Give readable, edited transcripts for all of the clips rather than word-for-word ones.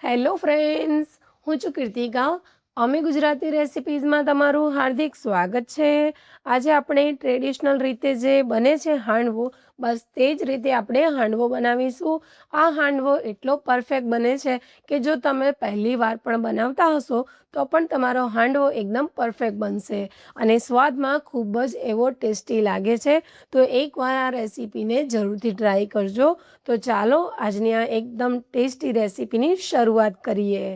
Hello friends, હું છું કૃતિકા. અમે ગુજરાતી રેસિપીઝમાં તમારું હાર્દિક સ્વાગત છે. આજે આપણે ટ્રેડિશનલ રીતે જે બને છે હાંડવો, બસ તે જ રીતે આપણે હાંડવો બનાવીશું. આ હાંડવો એટલો પરફેક્ટ બને છે કે જો તમે પહેલી વાર પણ બનાવતા હશો તો પણ તમારો હાંડવો એકદમ પરફેક્ટ બનશે અને સ્વાદમાં ખૂબ જ એવો ટેસ્ટી લાગે છે. તો એકવાર આ રેસીપીને જરૂરથી ટ્રાય કરજો. તો ચાલો આજની આ એકદમ ટેસ્ટી રેસીપીની શરૂઆત કરીએ.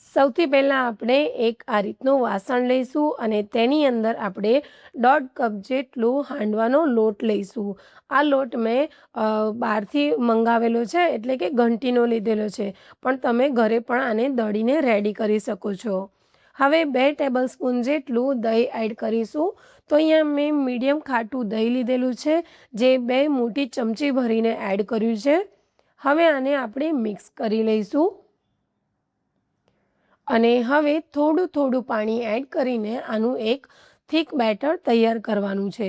સૌથી પહેલાં આપણે એક આ રીતનું વાસણ લઈશું અને તેની અંદર આપણે 1.5 કપ જેટલું હાંડવાનો લોટ લઈશું. આ લોટ મેં બહારથી મંગાવેલો છે, એટલે કે ઘંટીનો લીધેલો છે, પણ તમે ઘરે પણ આને દળીને રેડી કરી શકો છો. હવે 2 ટેબલ સ્પૂન જેટલું દહીં એડ કરીશું. તો અહીંયા મેં મીડિયમ ખાટું દહીં લીધેલું છે, જે 2 મોટી ચમચી ભરીને એડ કર્યું છે. હવે આને આપણે મિક્સ કરી લઈશું અને હવે થોડું પાણી એડ કરીને આનું એક થીક બેટર તૈયાર કરવાનું છે.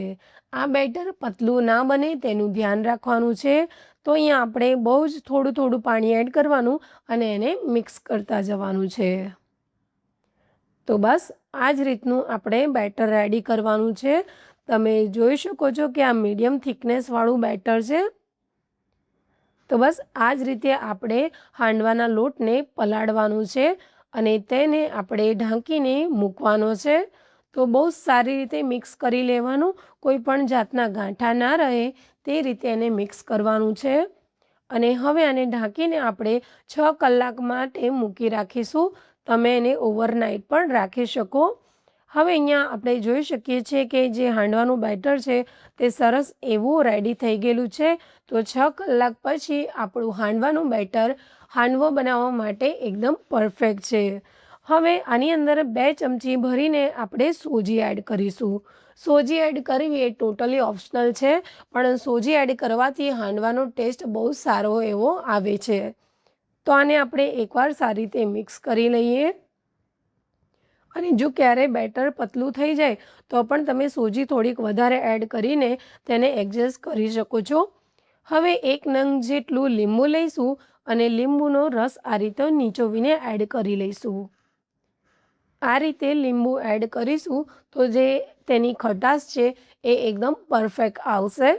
આ બેટર પતલું ના બને તેનું ધ્યાન રાખવાનું છે. તો અહીંયા આપણે બહુ જ થોડું પાણી એડ કરવાનું અને એને મિક્સ કરતા જવાનું છે. તો બસ આ જ રીતનું આપણે બેટર રેડી કરવાનું છે. તમે જોઈ શકો છો કે આ મીડિયમ થિકનેસવાળું બેટર છે. તો બસ આ જ રીતે આપણે હાંડવાના લોટને પલાળવાનું છે અને તેને આપણે ઢાંકીને મૂકવાનો છે. તો બહુ સારી રીતે મિક્સ કરી લેવાનું, કોઈ પણ જાતના ગાંઠા ના રહે તે રીતે એને મિક્સ કરવાનું છે. અને હવે આને ઢાંકીને આપણે 6 કલાક માટે મૂકી રાખીશું. તમે એને ઓવરનાઇટ પણ રાખી શકો. હવે અહીંયા આપણે જોઈ શકીએ છીએ કે જે હાંડવાનું બેટર છે તે સરસ એવું રેડી થઈ ગયેલું છે. તો 6 કલાક પછી આપણું હાંડવાનું બેટર હાંડવો બનાવવા માટે એકદમ પરફેક્ટ છે. હવે આની અંદર 2 ચમચી ભરીને આપણે સોજી એડ કરીશું. સોજી એડ કરવી એ ટોટલી ઓપ્શનલ છે, પણ સોજી એડ કરવાથી હાંડવાનો ટેસ્ટ બહુ સારો એવો આવે છે. તો આને આપણે એકવાર સારી રીતે મિક્સ કરી લઈએ. અને જો ક્યારેય બેટર પતલું થઈ જાય તો પણ તમે સોજી થોડીક વધારે એડ કરીને તેને એડજસ્ટ કરી શકો છો. હવે 1 નંગ જેટલું લીંબુ લઈશું અને લીંબુનો રસ આ રીતે નીચોવીને એડ કરી લઈશું. આ રીતે લીંબુ એડ કરીશું તો જે તેની ખટાશ છે એ એકદમ પરફેક્ટ આવશે.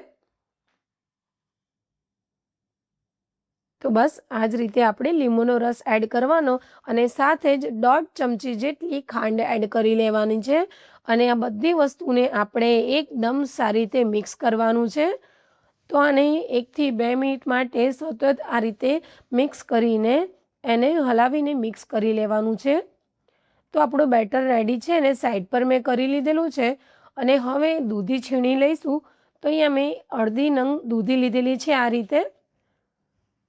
તો બસ આ જ રીતે આપણે લીંબુનો રસ એડ કરવાનો અને સાથે જ 1.5 ચમચી જેટલી ખાંડ એડ કરી લેવાની છે અને આ બધી વસ્તુને આપણે એકદમ સારી રીતે મિક્સ કરવાનું છે. તો આને 1 થી 2 મિનિટ માટે સતત આ રીતે મિક્સ કરીને એને હલાવીને મિક્સ કરી લેવાનું છે. તો આપણું બેટર રેડી છે અને સાઈડ પર મેં કરી લીધેલું છે અને હવે દૂધી છીણી લઈશું. તો અહીંયા મેં અડધી નંગ દૂધી લીધેલી છે આ રીતે.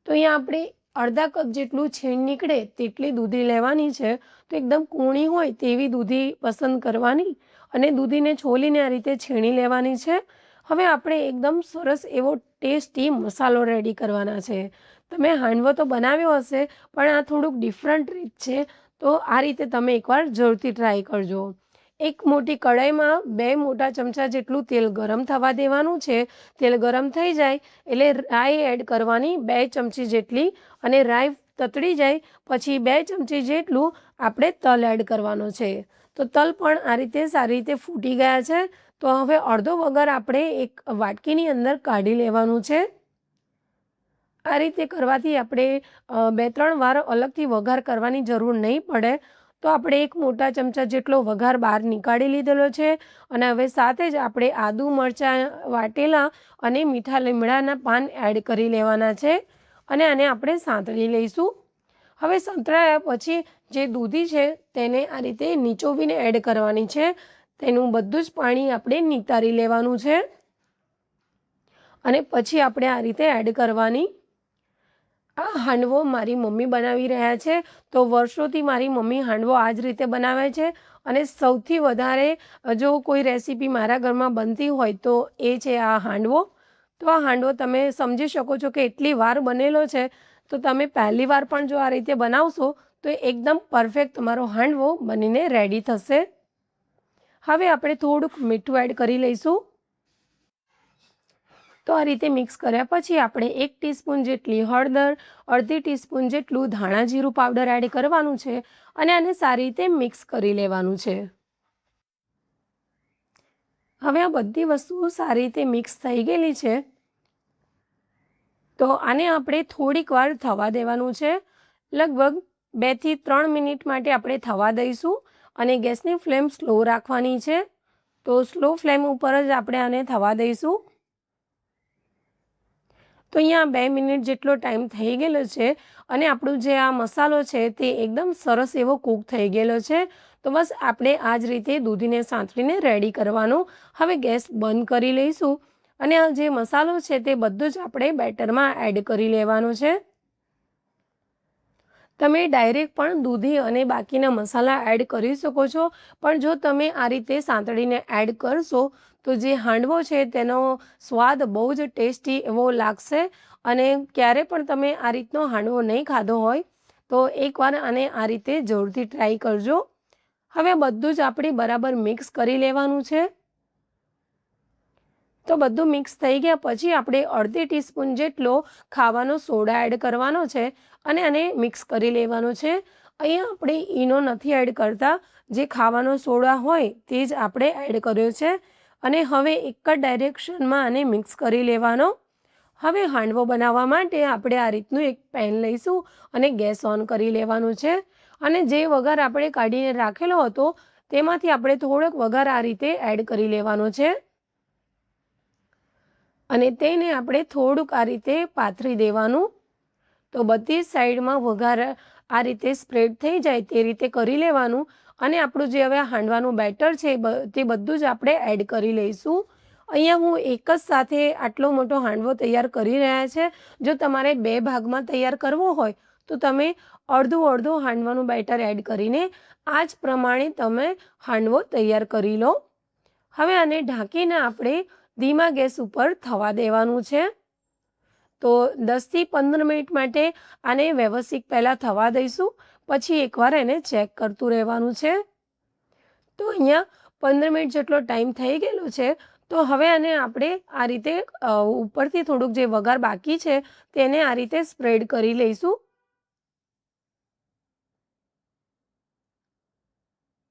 તો અહીંયા આપણે અડધા કપ જેટલું છીણ નીકળે તેટલી દૂધી લેવાની છે. તો એકદમ કૂણી હોય તેવી દૂધી પસંદ કરવાની અને દૂધીને છોલીને આ રીતે છીણી લેવાની છે. હવે આપણે એકદમ સરસ એવો ટેસ્ટી મસાલો રેડી કરવાના છે. તમે હાંડવો તો બનાવ્યો હશે, પણ આ થોડુંક ડિફરન્ટ રીત છે. તો આ રીતે તમે એકવાર જરૂરથી ટ્રાય કરજો. એક મોટી કઢાઈમાં 2 મોટા ચમચા જેટલું તેલ ગરમ થવા દેવાનું છે. તેલ ગરમ થઈ જાય એટલે રાઈ એડ કરવાની 2 ચમચી જેટલી અને રાઈ તતડી જાય પછી 2 ચમચી જેટલું આપણે તલ એડ કરવાનો છે. તો તલ પણ આ રીતે સારી રીતે ફૂટી ગયા છે. તો હવે અડધો વઘાર આપણે એક વાટકીની અંદર કાઢી લેવાનું છે. આ રીતે કરવાથી આપણે 2-3 વાર અલગથી વઘાર કરવાની જરૂર નહીં પડે. તો આપણે એક મોટા ચમચા જેટલો વઘાર બહાર નીકાળી લીધેલો છે અને હવે સાથે જ આપણે આદુ મરચાં વાટેલા અને મીઠા લીમડાના પાન એડ કરી લેવાના છે અને આને આપણે સાંતળી લઈશું. હવે સંતળાયા પછી જે દૂધી છે તેને આ રીતે નીચોવીને એડ કરવાની છે. તેનું બધું જ પાણી આપણે નિતારી લેવાનું છે અને પછી આપણે આ રીતે એડ કરવાની. આ હાંડવો મારી મમ્મી બનાવી રહ્યા છે. તો વર્ષોથી મારી મમ્મી હાંડવો આ જ રીતે બનાવે છે અને સૌથી વધારે જો કોઈ રેસીપી મારા ઘરમાં બનતી હોય તો એ છે આ હાંડવો. તો આ હાંડવો તમે સમજી શકો છો કે એટલી વાર બનેલો છે. તો તમે પહેલી વાર પણ જો આ રીતે બનાવશો તો એકદમ પરફેક્ટ તમારો હાંડવો બનીને રેડી થશે. હવે આપણે થોડુંક મીઠું એડ કરી લઈશું તો આ રીતે મિક્સ કર્યા પછી આપણે 1 ટીસ્પૂન જેટલી હળદર, અડધી ટીસ્પૂન જેટલું ધાણા જીરું પાવડર એડ કરવાનું છે અને આને સારી રીતે મિક્સ કરી લેવાનું છે. હવે આ બધી વસ્તુઓ સારી રીતે મિક્સ થઈ ગયેલી છે. તો આને આપણે થોડીક વાર થવા દેવાનું છે. લગભગ 2 થી 3 મિનિટ માટે આપણે થવા દઈશું અને ગેસની ફ્લેમ સ્લો રાખવાની છે. તો સ્લો ફ્લેમ ઉપર જ આપણે આને થવા દઈશું. તો અહીંયા 2 મિનિટ જેટલો ટાઈમ થઈ ગયેલો છે અને આપણું જે આ મસાલો છે તે એકદમ સરસ એવો કૂક થઈ ગયેલો છે. તો બસ આપણે આ જ રીતે દૂધીને સાંતળીને રેડી કરવાનું. હવે ગેસ બંધ કરી લઈશું અને આ જે મસાલો છે તે બધો જ આપણે બેટરમાં એડ કરી લેવાનો છે. તમે ડાયરેક્ટ પણ દૂધી અને બાકીના મસાલા એડ કરી શકો છો, પણ જો તમે આ રીતે સાંતળીને એડ કરશો તો જે હાંડવો છે તેનો સ્વાદ બહુ જ ટેસ્ટી એવો લાગશે. અને ક્યારે પણ તમે આ રીતનો હાંડવો નહીં ખાધો હોય તો એકવાર આને આ રીતે જરૂરથી ટ્રાય કરજો. હવે બધું જ આપણે બરાબર મિક્સ કરી લેવાનું છે. તો બધું મિક્સ થઈ ગયા પછી આપણે અડધી ટીસ્પૂન જેટલો ખાવાનો સોડા એડ કરવાનો છે અને આને મિક્સ કરી લેવાનો છે. અહીંયા આપણે ઈનો નથી એડ કરતા, જે ખાવાનો સોડા હોય તે જ આપણે એડ કર્યો છે અને હવે એક જ ડાયરેક્શનમાં આને મિક્સ કરી લેવાનો. હવે હાંડવો બનાવવા માટે આપણે આ રીતનું એક પેન લઈશું અને ગેસ ઓન કરી લેવાનું છે અને જે વઘાર આપણે કાઢીને રાખેલો હતો તેમાંથી આપણે થોડોક વઘાર આ રીતે એડ કરી લેવાનો છે અને તેને આપણે થોડુંક આ રીતે પાથરી દેવાનું. તો બધી સાઈડમાં વઘાર આ રીતે સ્પ્રેડ થઈ જાય તે રીતે કરી લેવાનું અને આપણું જે હવે હાંડવાનું બેટર છે તે બધું જ આપણે એડ કરી લઈશું. અહીંયા હું એક જ સાથે આટલો મોટો હાંડવો તૈયાર કરી રહ્યા છે. જો તમારે 2 ભાગમાં તૈયાર કરવો હોય તો તમે અડધું હાંડવાનું બેટર એડ કરીને આ જ પ્રમાણે તમે હાંડવો તૈયાર કરી લો. હવે આને ઢાંકીને આપણે ધીમા ગેસ ઉપર થવા દેવાનું છે. તો 10 થી 15 મિનિટ માટે આને વ્યવસ્થિત પહેલાં થવા દઈશું, પછી એકવાર એને ચેક કરતું રહેવાનું છે. તો અહીંયા 15 મિનિટ જેટલો ટાઈમ થઈ ગયેલો છે. તો હવે આને આપણે આ રીતે ઉપરથી થોડુંક જે વઘાર બાકી છે તેને આ રીતે સ્પ્રેડ કરી લઈશું.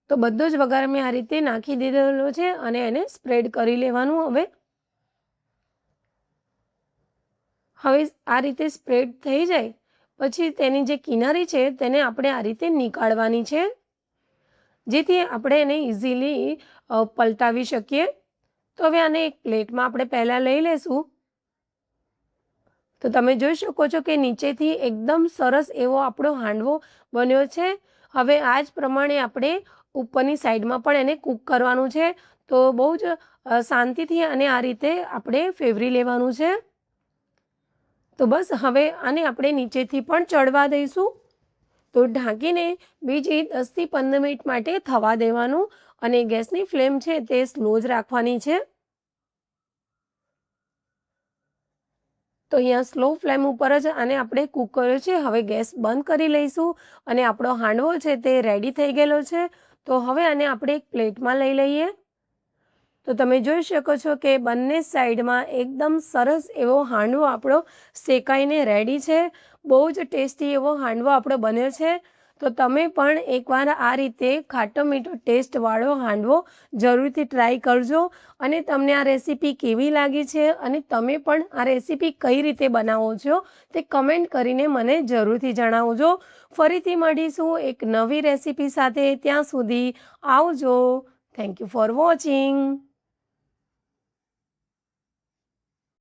તો બધો જ વઘાર મેં આ રીતે નાખી દીધેલો છે અને એને સ્પ્રેડ કરી લેવાનું. હવે આ રીતે સ્પ્રેડ થઈ જાય પછી તેની જે કિનારી છે તેને આપણે આ રીતે નીકાળવાની છે, જેથી આપણે એને ઇઝીલી પલટાવી શકીએ. તો હવે આને એક પ્લેટમાં આપણે પહેલાં લઈ લઈશું. તો તમે જોઈ શકો છો કે નીચેથી એકદમ સરસ એવો આપણો હાંડવો બન્યો છે. હવે આ જ પ્રમાણે આપણે ઉપરની સાઈડમાં પણ એને કૂક કરવાનું છે. તો બહુ જ શાંતિથી અને આ રીતે આપણે ફેવરી લેવાનું છે. તો બસ હવે આને આપણે નીચેથી પણ ચડવા દઈશું. તો ઢાંકીને બીજી 10 થી 15 મિનિટ માટે થવા દેવાનું અને ગેસની ફ્લેમ છે તે સ્લો જ રાખવાની છે. તો અહીંયા સ્લો ફ્લેમ ઉપર જ આને આપણે કૂક કર્યો છે. હવે ગેસ બંધ કરી લઈશું અને આપણો હાંડવો છે તે રેડી થઈ ગયેલો છે. તો હવે આને આપણે એક પ્લેટમાં લઈ લઈએ. તો તમે જોઈ શકો છો કે બંને સાઈડમાં એકદમ સરસ એવો હાંડવો આપણો શેકાઈને રેડી છે. બહુ જ ટેસ્ટી એવો હાંડવો આપણો બન્યો છે. તો તમે પણ એકવાર આ રીતે ખાટો મીઠો ટેસ્ટવાળો હાંડવો જરૂરથી ટ્રાય કરજો અને તમને આ રેસીપી કેવી લાગી છે અને તમે પણ આ રેસીપી કઈ રીતે બનાવો છો તે કમેન્ટ કરીને મને જરૂરથી જણાવજો. ફરીથી મળીશું એક નવી રેસીપી સાથે. ત્યાં સુધી આવજો. Thank you for watching.